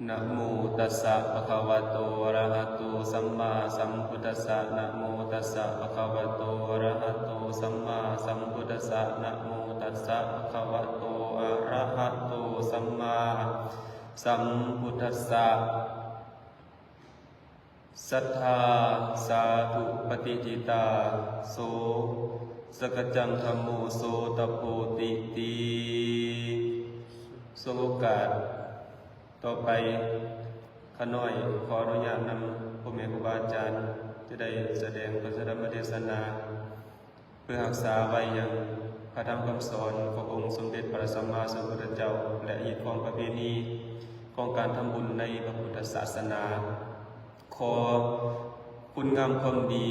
นะโมตัสสะภะคะวะโตอะระหะโตสัมมาสัมพุทธัสสะนะโมตัสสะภะคะวะโตอะระหะโตสัมมาสัมพุทธัสสะนะโมตัสสะภะคะวะโตอะระหะโตสัมมาสัมพุทธัสสะสัทธาสาธุปฏิจิตาโสสกจังธัมโมโสตโพติติโสกาสต่อไปข้าน้อยขออนุญาตนำพ่อแม่ครูบาอาจารย์จะได้แสดงพระธรรมเทศนาเพื่อรักษาไว้ยังพระธรรมคำสอนขององค์สมเด็จพระสัมมาสัมพุทธเจ้าและอีกของประเพณีของการทำบุญในพระพุทธศาสนาขอคุณงามความดี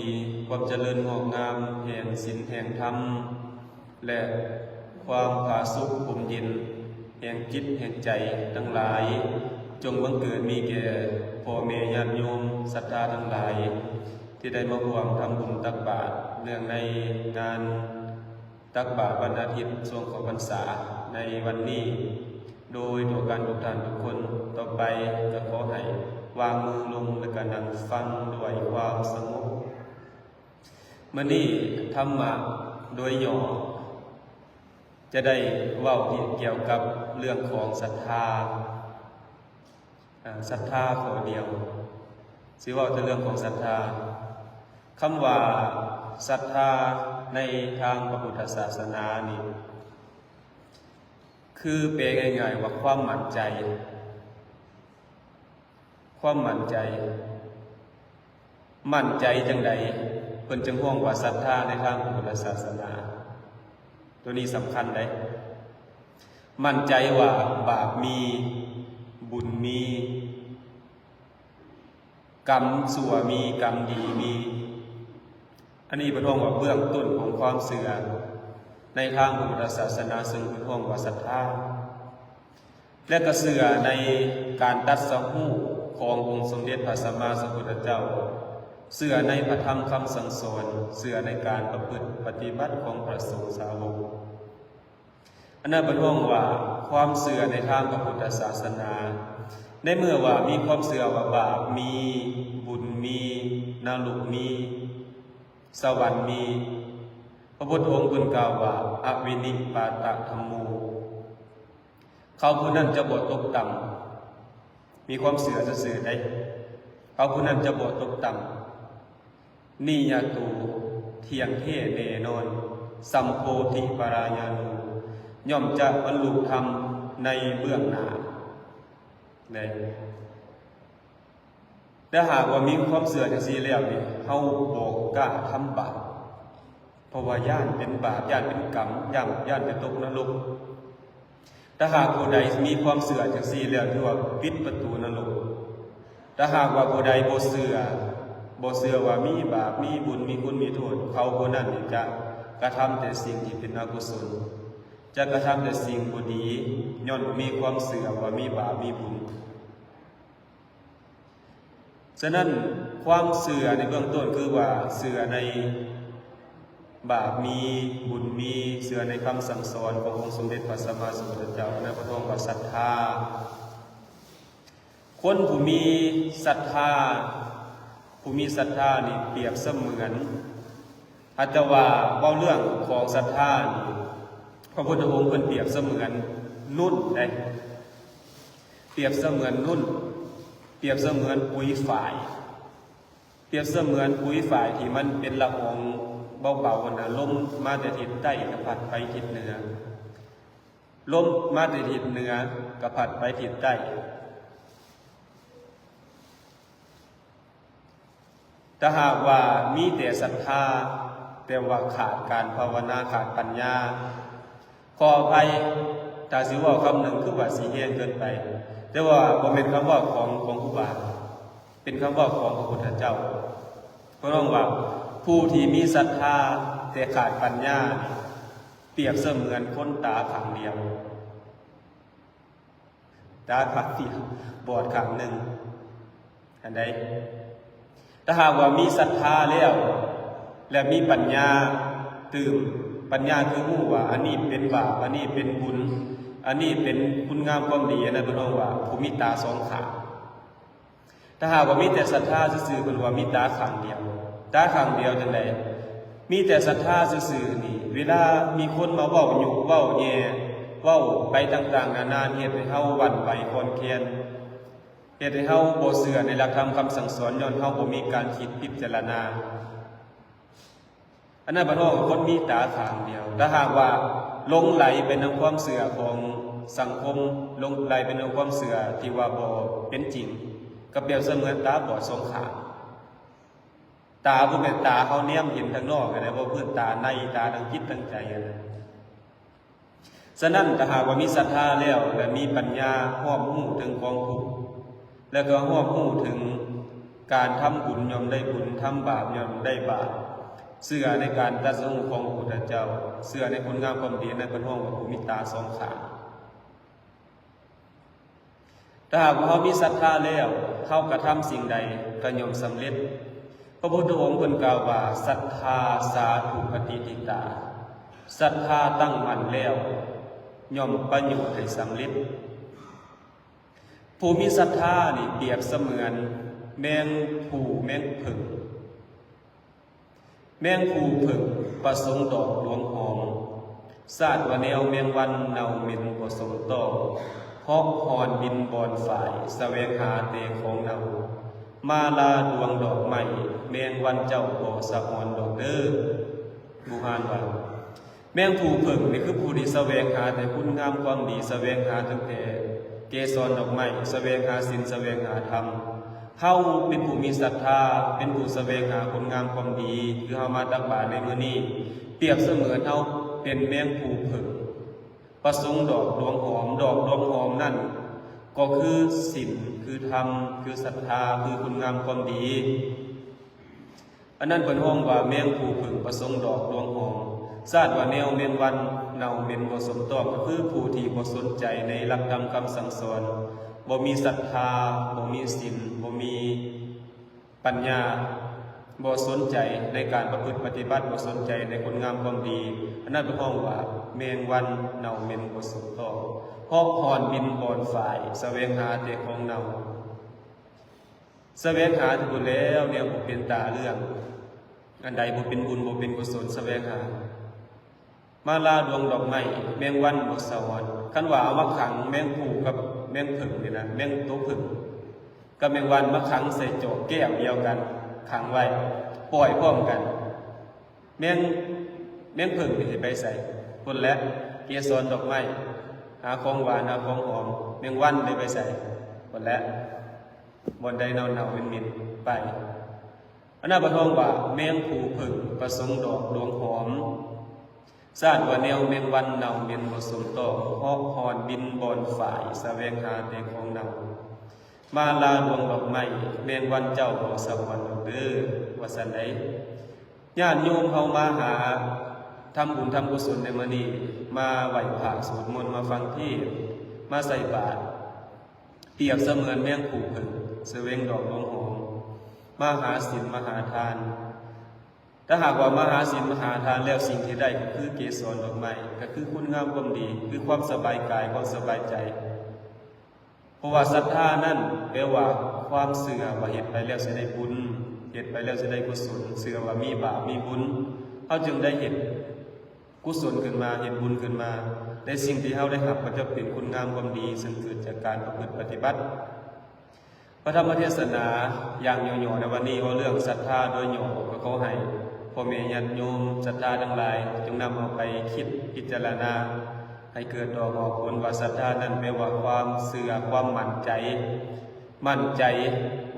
ความเจริญงอกงามแห่งศีลแห่งธรรมและความผาสุกภูมิเย็นแห่งจิตแห่งใจทั้งหลายจงบังเกิดมีแก่พ่อแม่ญาติโยมศรัทธาทั้งหลายที่ได้มาร่วมทำบุญตักบาตรเนื่องในงานตักบาตรวันอาทิตย์ช่วงของพรรษาในวันนี้โดยตัวการทุกท่านทุกคนต่อไปก็ขอให้วางมือลงและก็นั่งฟังด้วยความสงบมื้อนี้ธรรมะโดยย่อจะได้เว้าเกี่ยวกับเรื่องของศรัทธาข้อเดียวสิเว้าแต่เรื่องของศรัทธาคำว่าศรัทธาในทางพระพุทธศาสนานี่คือแปลง่ายๆว่าความมั่นใจจังใดเพิ่นจึงฮ้องว่าศรัทธาในทางพระพุทธศาสนาตัวนี้สำคัญได้มั่นใจว่าบาปมีบุญมีกรรมชั่วมีกรรมดีมีอันนี้เป็นห้องว่าเบื้องต้นของความเสื่อในทางพระพุทธศาสนาซึ่งเป็นห้องว่าศรัทธาและก็เสื่อในการตัดสรู้ขององค์สมเด็จพระสัมมาสัมพุทธเจ้าเสื่อในพระธรรมคำสั่งสอนเสื่อในการประพฤติปฏิบัติของพระสงฆ์สาวกอันนั้นเป็นห้องว่าความเสื่อในทางพระพุทธศาสนาในเมื่อว่ามีความเสื่อว่าบาปมีบุญมีนรกมีสวรรค์มีพระพุทธองค์กล่าวว่าอวินิปาตธัมโมเขาผู้นั้นจะบ่ตกต่ำมีความเสื่อจะสื่อได้เขาผู้นั้นจะบ่ตกต่ำนิยตูเที่ยงเท่แน่นอนสัมโพธิปรายานุย่อมจะบรรลุธรรมในเบื้องหน้าแต่หากว่ามีความเสื่อจังซี่แล้วนี่เฮาบ่กล้าทำบาปเพราะว่าย่านเป็นบาปย่านเป็นกรรมย่านเป็นตกนรกถ้าหากผู้ใดมีความเสื่อจังซี่แล้วถือว่าปิดประตูนรกถ้าหากว่าผู้ใดบ่เชื่อว่ามีบาปมีบุญมีคุณมีโทษเขาผู้นั้นจะกระทำแต่สิ่งที่เป็นอกุศลจะกระทำแต่สิ่งบ่ดีย้อนมีความเสื่อว่ามีบาปมีบุญฉะนั้นความเสื่อในเบื้องต้นคือว่าเสื่อในบาปมีบุญมีเสื่อในคำสั่งสอนขององค์สมเด็จพระสัมมาสัมพุทธเจ้าในพระองค์ว่าศรัทธาคนผู้มีศรัทธานี่เปรียบเสมือนอาจจะว่าเว้าเรื่องของศรัทธานี่พระพุทธองค์เพิ่นเปรียบเสมือนนุ่นได้เปรียบเสมือนนุ่นเปรียบเสมือนปุ๋ยฝ่ายที่มันเป็นละอองเบาๆนะลมมาแต่ทิศใต้ก็พัดไปทิศเหนือลมมาแต่ทิศเหนือก็พัดไปทิศใต้ถ้าหากว่ามีแต่ศรัทธาแต่ว่าขาดการภาวนาขาดปัญญาขออภัยถ้าสิว่าคำหนึ่งคือว่าสิเฮียนเกินไปแต่ว่าบ่เป็นคำว่าของครูบาเป็นคำว่าของพระพุทธเจ้าเพราะน้องว่าผู้ที่มีศรัทธาแต่ขาดปัญญาเปรียบเสมือนคนตาข้างเดียวบอดข้างหนึ่งอันใดถ้าหากว่ามีศรัทธาแล้วและมีปัญญาตื่นปัญญาคือรู้ว่าอันนี้เป็นบาปอันนี้เป็นบุญ อันนี้เป็นคุณงามความดีนะเป็นว่าผู้มีตาสองข้างถ้าหากว่ามีแต่ศรัทธาซื่อๆเป็นว่ามีตาข้างเดียวตาข้างเดียวจังได๋มีแต่ศรัทธาซื่อๆนี่เวลามีคนมาเว้าหยุกเว้าแย่เว้าไปต่างๆนานาเฮ็ดให้เฮาหวั่นไหวคลอนแคลนเฮ็ดให้เฮาบ่เชื่อในหลักธรรมคำสั่งสอนย้อนเฮาบ่มีการคิดพิจารณาอันนั้นบ่เท่ากับคนมีตาข้างเดียวถ้าหากว่าหลงไหลเป็นนำความเชื่อของสังคมหลงไหลเป็นนำความเชื่อที่ว่าบ่เป็นจริงก็เปรียบเสมือนตาบอดสองข้างตาบ่แม่นตาเฮาแนมเห็นทางนอกนะบ่เพิ่นตาในตาทางจิตทางใจนะฉะนั้นถ้าหากว่ามีศรัทธาแล้วและมีปัญญาฮอบรู้ถึงกองทุกข์แล้วก็ฮอบรู้ถึงการทำบุญย่อมได้บุญทำบาปย่อมได้บาปเชื่อในการตรัสรู้ของพระพุทธเจ้าเชื่อในคุณงามความดีในพระองค์ว่าผู้มีตาสองข้างถ้าหากว่าเฮามีศรัทธาแล้วเฮากระทำสิ่งใดก็ย่อมสำเร็จพระพุทธองค์เพิ่นกล่าวว่าศรัทธาสาธุปฏิทิตาศรัทธาตั้งมั่นแล้วย่อมประโยชน์ให้สำเร็จผู้มีศรัทธานี่เปรียบเสมือนแมงผู้แมงผึ่งแมงผู้ผึ่งประสงค์ดอกดวงหอมซาดว่าแนวแมงวันเนาเหม็นบ่สมต้องฮอกฮอนบินบอนฝ่ายแสวงหาเตของเนามาลาดวงดอกไม้แมงวันเจ้าบ่สะอ่อนดอกเด้อบุหานว่าแมงผู้ผึ่งนี่คือผู้ที่แสวงหาแต่คุณงามความดีแสวงหาตั้งแต่เกสรดอกไม้แสวงหาศีลแสวงหาธรรมเฮาเป็นผู้มีศรัทธาเป็นผู้แสวงหาคุณงามความดีคือเฮามาตักบาตรในมื้อนี้เปรียบเสมือนเฮาเป็นแมงผู้ผึ่งประสงค์ดอกดวงหอมดอกดวงหอมนั่นก็คือศีลคือธรรมคือศรัทธาคือคุณงามความดีอันนั้นเพิ่นฮ้องว่าแมงผู้ผึ่งประสงค์ดอกดวงหอมซาดว่าแนวแมงวันเน่าเหม็นบ่สมต้องก็คือผู้ที่บ่สนใจในหลักธรรมคำสั่งสอนบ่มีศรัทธาบ่มีศีลบ่มีปัญญาบ่สนใจในการประพฤติปฏิบัติบ่สนใจในคุณงามความดีอันนั้นเป็นห้องว่าแมงวันเน่าเหม็นบ่สมต้องฮอกฮอนบินบอนฝ่ายแสวงหาแต่ของเน่าแสวงหาที่บุญแล้วเนี่ยบ่เป็นตาเรื่องอันใดบ่เป็นบุญบ่เป็นกุศลแสวงหามาลาดวงดอกไม้แมงวันบ่สะอ่อนคันว่าเอามาขังแมงผู้กับแมงผึ่งนี่นะแมงตัวผึ่งกับแมงวันมาขังใส่โจกแก้วเดียวกันขังไว้ปล่อยพร้อมกันแมงผึ่งนี่สิไปใส่พุ่นและเกสรดอกไม้หาของหวานหาของหอมแมงวันได้ไปใส่พุ่นและบนใดเน่าๆเหม็นๆไปอันนั้นบ่ท้องว่าแมงผู้ผึ่งประสงค์ดอกดวงหอมซาดว่าแนวแมงวันเน่าเหม็นบ่สมต้องฮอกฮอนบินบอนฝ่ายแสวงหาแต่ของเน่ามาลาดวงดอกไม้แมงวันเจ้าบ่สะอ่อนดอกเด้อว่าซั่นใดญาติโยมเฮามาหาทำบุญทำกุศลในมื้อนี้มาไหว้พระสวดมนต์มาฟังเทศน์มาใส่บาตรเปรียบเสมือนแมงผู้ผึ่งแสวงดอกดวงหอมมาหาศีลมาหาทานถ้าหากว่ามหาศีลมหาทานแล้วสิ่งที่ได้ก็คือเกสรดอกไม้ก็คือคุณงามความดีคือความสบายกายความสบายใจเพราะว่าศรัทธานั่นแปลว่าความเชื่อว่าเฮ็ดไปแล้วสิได้บุญเฮ็ดไปแล้วสิได้กุศลเชื่อว่ามีบาปมีบุญเฮาจึงได้เฮ็ดกุศลขึ้นมาเฮ็ดบุญขึ้นมาในสิ่งที่เฮาได้รับก็จะเป็นคุณงามความดีซึ่งเกิดจากการประพฤติปฏิบัติพระธรรมเทศนาอย่างย่อๆในวันนี้ว่าเรื่องศรัทธาโดยย่อก็ขอให้พ่อแม่ญาติโยมศรัทธาทั้งหลายจงนำเอาไปคิดพิจารณาให้เกิดดอกออกผลว่าศรัทธานั้นแปลว่าความเชื่อความมั่นใจ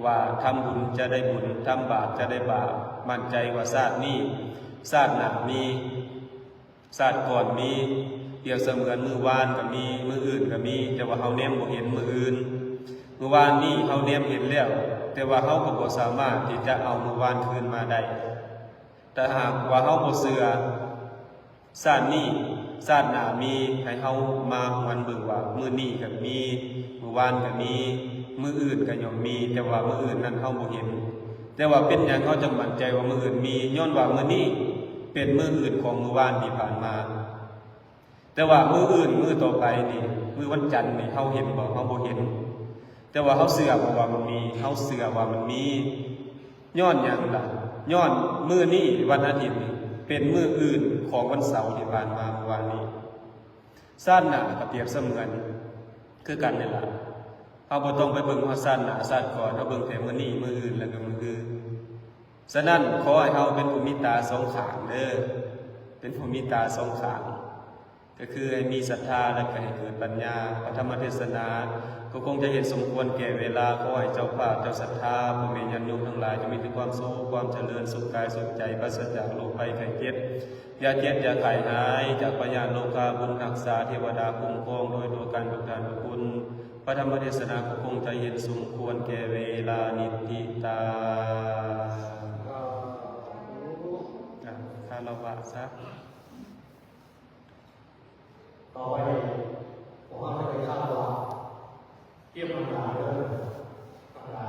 ว่าทำบุญจะได้บุญทำบาปจะได้บาปมั่นใจว่าชาตินี้ชาติหน้ามีชาติก่อนมีเปรียบเสมือนมื้อวานก็มีมื้ออื่นก็มีแต่ว่าเฮาแนมบ่เห็นมื้ออื่นเมื่อวานนี้เฮาแนมเห็นแล้วแต่ว่าเฮาก็บ่สามารถที่จะเอาเมื่อวานคืนมาได้แต่หากว่าเฮาบ่เชื่อชาตินี้ชาติหน้ามีให้เฮามาหวนเบิ่งว่ามื้อนี้ก็มีมื้อวานก็มีมื้ออื่นก็ย่อมมีแต่ว่ามื้ออื่นนั้นเฮาบ่เห็นแต่ว่าเป็นหยังเฮาจึงมั่นใจว่ามื้ออื่นมีย้อนว่ามื้อนี้เป็นมื้ออื่นของมื้อวานที่ผ่านมา แต่ว่ามืออื่นมือต่อไปนี่มือวันจันทร์นี่เฮาเห็นบ่เฮาบ่เห็นแต่ว่าเฮาเชื่อบ่ว่ามันมีเฮาเชื่อว่ามันมีย้อนหยังล่ะย้อนมื้อนี้วันอาทิตย์นี่เป็นมื้ออื่นของวันเสาร์ที่ผ่านมาเมื่อวานนี้ชาติหน้าก็เปรียบเสมือนคือกันนี่ล่ะเฮาบ่ต้องไปเบิ่งว่าชาติหน้าชาติก่อนเฮาเบิ่งแต่มื้อนี้มื้ออื่นแล้วก็มื้ออื่นฉะนั้นขอให้เฮาเป็นผู้มีตาสองข้างเด้อเป็นผู้มีตาสองข้างก็คือให้มีศรัทธาและก็ให้เกิดปัญญาพระธรรมเทศนาก็คงจะเห็นสมควรแก่เวลาขอให้เจ้าภาพเจ้าศรัทธาพ่อแม่ญาติโยมทั้งหลายจะมีแต่ความสุขความเจริญสุขกายสุขใจปราศจากโรคภัยไข้เจ็บอย่าเจ็บอย่าไข้หายจากพยานโลกาบุญรักษาเทวดาคุ้มครองโดยตัวการทุกท่านทุกคนพระธรรมเทศนาก็คงจะเห็นสมควรแก่เวลานิติตาคารวะซะต่อไปผมว่าจะไปข้าวตัวเทียบธรรมดาเลยธรรมดา